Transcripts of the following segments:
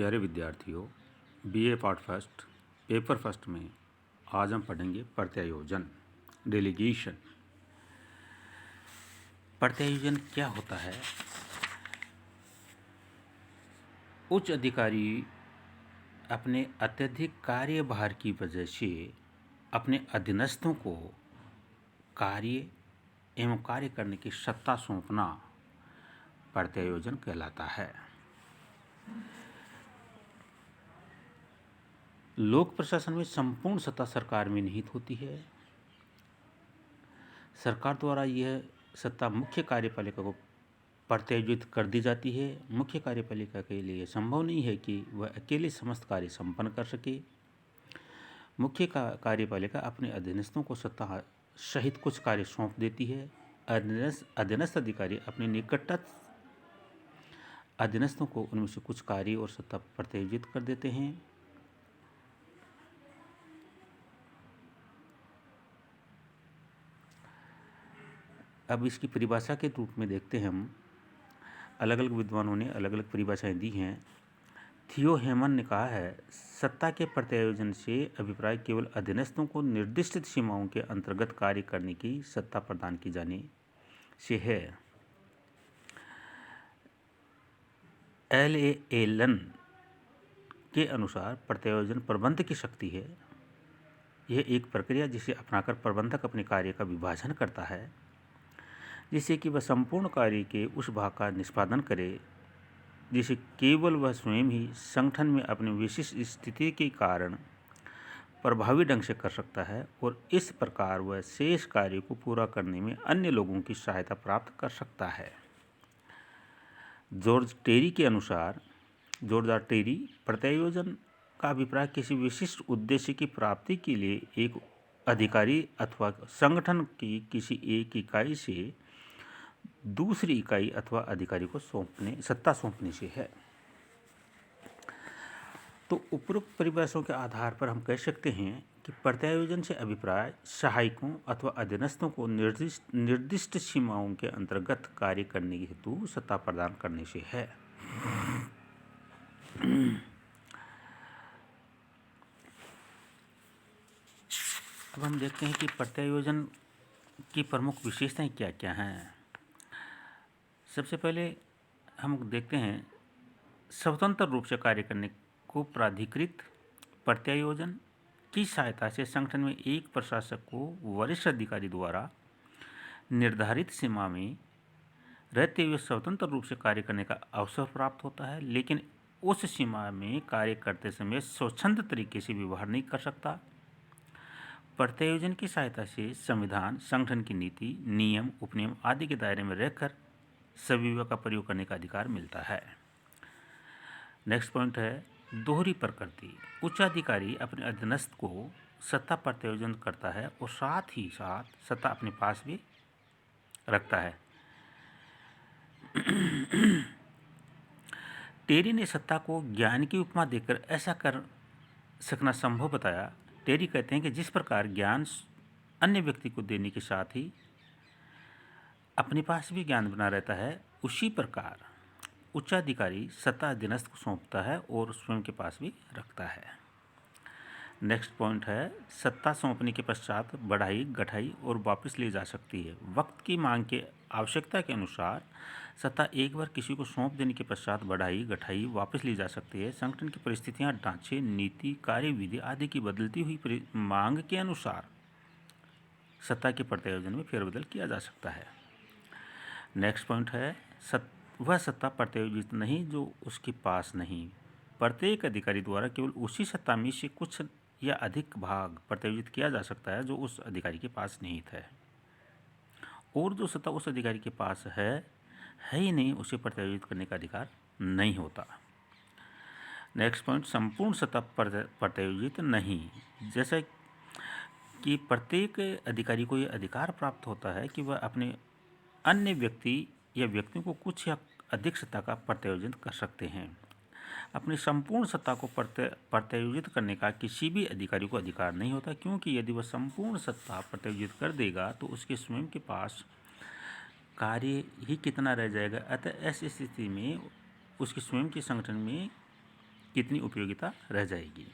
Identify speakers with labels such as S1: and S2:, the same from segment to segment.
S1: प्यारे विद्यार्थियों, BA part first paper first में आज हम पढ़ेंगे प्रत्यायोजन, डेलीगेशन। प्रत्यायोजन क्या होता है? उच्च अधिकारी अपने अत्यधिक कार्यभार की वजह से अपने अधीनस्थों को कार्य एवं कार्य करने की सत्ता सौंपना प्रत्यायोजन कहलाता है। लोक प्रशासन में संपूर्ण सत्ता सरकार में निहित होती है। सरकार द्वारा यह सत्ता मुख्य कार्यपालिका को प्रत्यायोजित कर दी जाती है। मुख्य कार्यपालिका के लिए संभव नहीं है कि वह अकेले समस्त कार्य संपन्न कर सके। मुख्य कार्यपालिका अपने अधीनस्थों को सत्ता सहित कुछ कार्य सौंप देती है। अधीनस्थ अधिकारी अपने निकटस्थ अधीनस्थों को उनमें से कुछ कार्य और सत्ता प्रत्यायोजित कर देते हैं। अब इसकी परिभाषा के रूप में देखते हैं हम। अलग अलग विद्वानों ने अलग अलग परिभाषाएं दी हैं। थियो हेमन ने कहा है, सत्ता के प्रत्यायोजन से अभिप्राय केवल अधीनस्थों को निर्दिष्ट सीमाओं के अंतर्गत कार्य करने की सत्ता प्रदान की जाने से है। L.A. एलन के अनुसार प्रत्यायोजन प्रबंध की शक्ति है। यह एक प्रक्रिया जिसे अपनाकर प्रबंधक अपने कार्य का विभाजन करता है, जिससे कि वह संपूर्ण कार्य के उस भाग का निष्पादन करे जिसे केवल वह स्वयं ही संगठन में अपनी विशिष्ट स्थिति के कारण प्रभावी ढंग से कर सकता है, और इस प्रकार वह शेष कार्य को पूरा करने में अन्य लोगों की सहायता प्राप्त कर सकता है। जॉर्ज टेरी के अनुसार प्रत्यायोजन का अभिप्राय किसी विशिष्ट उद्देश्य की प्राप्ति के लिए एक अधिकारी अथवा संगठन की किसी एक इकाई से दूसरी इकाई अथवा अधिकारी को सत्ता सौंपने से है। तो उपरोक्त परिभाषाओं के आधार पर हम कह सकते हैं कि प्रत्यायोजन से अभिप्राय सहायकों अथवा अधीनस्थों को निर्दिष्ट सीमाओं के अंतर्गत कार्य करने हेतु सत्ता प्रदान करने से है। अब हम देखते हैं कि प्रत्यायोजन की प्रमुख विशेषताएं क्या क्या हैं। सबसे पहले हम देखते हैं स्वतंत्र रूप से कार्य करने को प्राधिकृत प्रत्यायोजन की सहायता से संगठन में एक प्रशासक को वरिष्ठ अधिकारी द्वारा निर्धारित सीमा में रहते हुए स्वतंत्र रूप से कार्य करने का अवसर प्राप्त होता है, लेकिन उस सीमा में कार्य करते समय स्वच्छंद तरीके से व्यवहार नहीं कर सकता। प्रत्यायोजन की सहायता से संविधान, संगठन की नीति, नियम, उपनियम आदि के दायरे में रहकर सविवय का प्रयोग करने का अधिकार मिलता है। नेक्स्ट पॉइंट है दोहरी प्रकृति। उच्चाधिकारी अपने अधीनस्थ को सत्ता प्रत्यायोजन करता है और साथ ही साथ सत्ता अपने पास भी रखता है। टेरी ने सत्ता को ज्ञान की उपमा देकर ऐसा कर सकना संभव बताया। टेरी कहते हैं कि जिस प्रकार ज्ञान अन्य व्यक्ति को देने के साथ ही अपने पास भी ज्ञान बना रहता है, उसी प्रकार उच्चाधिकारी सत्ता अधीनस्थ को सौंपता है और स्वयं के पास भी रखता है। नेक्स्ट पॉइंट है सत्ता सौंपने के पश्चात बढ़ाई, गठाई और वापस ली जा सकती है। वक्त की मांग के आवश्यकता के अनुसार सत्ता एक बार किसी को सौंप देने के पश्चात बढ़ाई, गठाई, वापस ली जा सकती है। संगठन की परिस्थितियां, ढांचे, नीति, कार्यविधि आदि की बदलती हुई मांग के अनुसार सत्ता के प्रत्यायोजन में फेरबदल किया जा सकता है। नेक्स्ट पॉइंट है वह सत्ता प्रत्यायोजित नहीं जो उसके पास नहीं। प्रत्येक अधिकारी द्वारा केवल उसी सत्ता में से कुछ या अधिक भाग प्रत्यायोजित किया जा सकता है जो उस अधिकारी के पास निहित है, और जो सत्ता उस अधिकारी के पास है ही नहीं, उसे प्रत्यायोजित करने का अधिकार नहीं होता। नेक्स्ट पॉइंट संपूर्ण सत्ता प्रत्यायोजित नहीं। जैसे कि प्रत्येक अधिकारी को यह अधिकार प्राप्त होता है कि वह अपने अन्य व्यक्ति या व्यक्तियों को कुछ या अधिक सत्ता का प्रत्यायोजन कर सकते हैं। अपनी संपूर्ण सत्ता को प्रत्यायोजित करने का किसी भी अधिकारी को अधिकार नहीं होता, क्योंकि यदि वह संपूर्ण सत्ता प्रत्यायोजित कर देगा तो उसके स्वयं के पास कार्य ही कितना रह जाएगा। अतः ऐसी स्थिति में उसके स्वयं के संगठन में कितनी उपयोगिता रह जाएगी।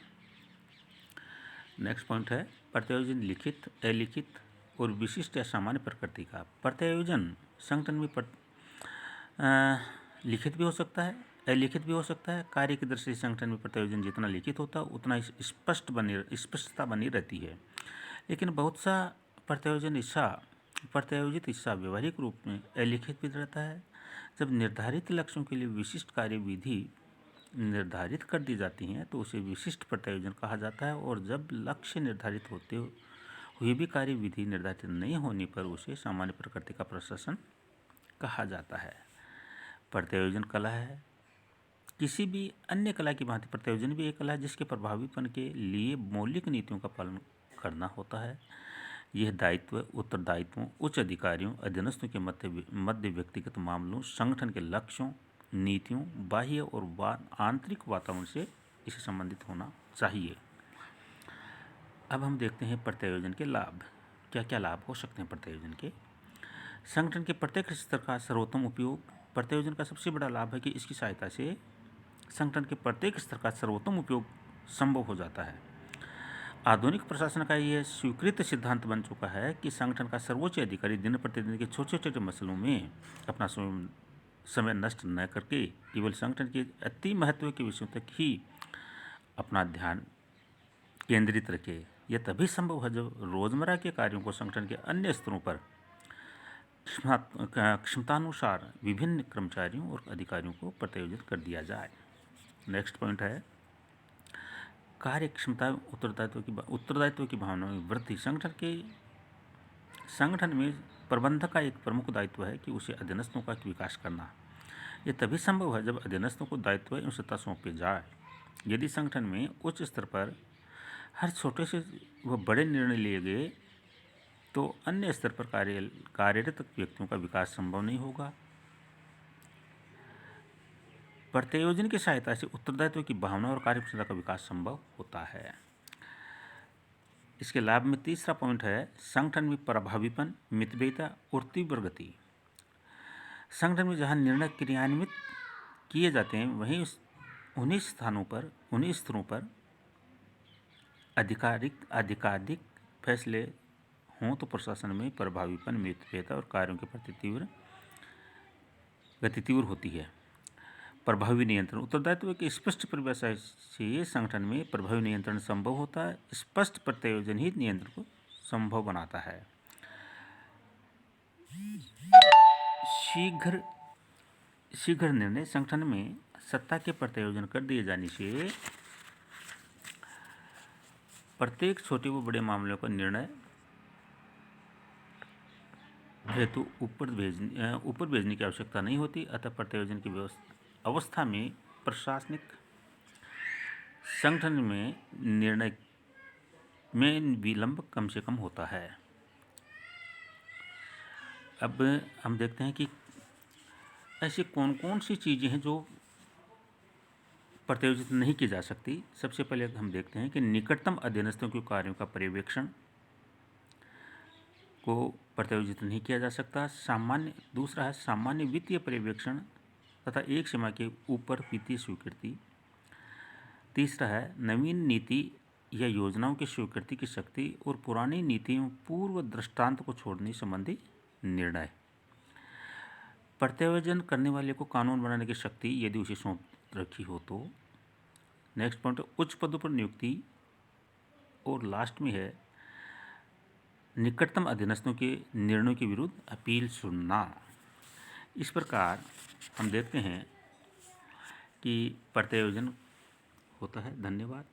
S1: नेक्स्ट पॉइंट है प्रत्यायोजन लिखित, अलिखित और विशिष्ट या सामान्य प्रकृति का। प्रत्यायोजन संगठन में लिखित भी हो सकता है, अलिखित भी हो सकता है। कार्य की दृष्टि से संगठन में प्रत्यायोजन जितना लिखित होता है उतना स्पष्टता बनी रहती है, लेकिन बहुत सा प्रत्यायोजित हिस्सा व्यवहारिक रूप में अलिखित भी रहता है। जब निर्धारित लक्ष्यों के लिए विशिष्ट कार्य विधि निर्धारित कर दी जाती हैं तो उसे विशिष्ट प्रत्यायोजन कहा जाता है, और जब लक्ष्य निर्धारित होते हुए भी कार्य विधि निर्धारित नहीं होने पर उसे सामान्य प्रकृति का प्रशासन कहा जाता है। प्रत्यायोजन कला है। किसी भी अन्य कला की भांति प्रत्यायोजन भी एक कला है जिसके प्रभावीपन के लिए मौलिक नीतियों का पालन करना होता है। यह दायित्व उत्तरदायित्वों, उच्च अधिकारियों, अधीनस्थों के मध्य व्यक्तिगत मामलों, संगठन के लक्ष्यों, नीतियों, बाह्य और आंतरिक वातावरण से इसे संबंधित होना चाहिए। अब हम देखते हैं प्रत्यायोजन के लाभ। क्या क्या लाभ हो सकते हैं प्रत्यायोजन के। संगठन के प्रत्येक स्तर का सर्वोत्तम उपयोग। प्रत्यायोजन का सबसे बड़ा लाभ है कि इसकी सहायता से संगठन के प्रत्येक स्तर का सर्वोत्तम उपयोग संभव हो जाता है। आधुनिक प्रशासन का यह स्वीकृत सिद्धांत बन चुका है कि संगठन का सर्वोच्च अधिकारी दिन प्रतिदिन के छोटे छोटे मसलों में अपना समय नष्ट न करके केवल संगठन के अति महत्व के विषयों तक ही अपना ध्यान केंद्रित रखे। यह तभी संभव है जब रोजमर्रा के कार्यों को संगठन के अन्य स्तरों पर क्षमतानुसार विभिन्न कर्मचारियों और अधिकारियों को प्रत्यायोजित कर दिया जाए। नेक्स्ट पॉइंट है कार्य क्षमता उत्तरदायित्व की भावना में वृद्धि। संगठन में प्रबंधक का एक प्रमुख दायित्व है कि उसे अधीनस्थों का विकास करना। यह तभी संभव है जब अधीनस्थों को दायित्व एवं सत्ता सौंपी जाए। यदि संगठन में उच्च स्तर पर हर छोटे से व बड़े निर्णय लिए गए तो अन्य स्तर पर कार्यरत व्यक्तियों का विकास संभव नहीं होगा। प्रत्यायोजन की सहायता से उत्तरदायित्व की भावना और कार्यक्षमता का विकास संभव होता है। इसके लाभ में तीसरा पॉइंट है संगठन में प्रभावीपन, मितव्ययिता और तीव्र गति। संगठन में जहां निर्णय क्रियान्वित किए जाते हैं वहीं उन्हीं स्तरों पर अधिकाधिक फैसले हों तो प्रशासन में प्रभावीपन, मितव्ययिता और कार्यों के प्रति गति तीव्र होती है। प्रभावी नियंत्रण। उत्तरदायित्व की स्पष्ट परिभाषा से संगठन में प्रभावी नियंत्रण संभव होता है। स्पष्ट प्रत्यायोजन ही नियंत्रण को संभव बनाता है। शीघ्र निर्णय। संगठन में सत्ता के प्रत्यायोजन कर दिए जाने से प्रत्येक छोटे व बड़े मामलों का निर्णय हेतु ऊपर भेजने की आवश्यकता नहीं होती। अतः प्रत्यायोजन की अवस्था में प्रशासनिक संगठन में निर्णय में विलंब कम से कम होता है। अब हम देखते हैं कि ऐसी कौन कौन सी चीज़ें हैं जो प्रत्यायोजित नहीं की जा सकती। सबसे पहले हम देखते हैं कि निकटतम अधीनस्थों के कार्यों का पर्यवेक्षण को प्रत्यायोजित नहीं किया जा सकता। दूसरा है सामान्य वित्तीय पर्यवेक्षण तथा एक सीमा के ऊपर वित्तीय स्वीकृति। तीसरा है नवीन नीति या योजनाओं की स्वीकृति की शक्ति और पुरानी नीतियों पूर्व दृष्टांत को छोड़ने संबंधी निर्णय। प्रत्यायोजन करने वाले को कानून बनाने की शक्ति यदि उसे सौंप रखी हो तो। नेक्स्ट पॉइंट उच्च पदों पर नियुक्ति। और लास्ट में है निकटतम अधीनस्थों के निर्णयों के विरुद्ध अपील सुनना। इस प्रकार हम देखते हैं कि प्रत्यायोजन होता है। धन्यवाद।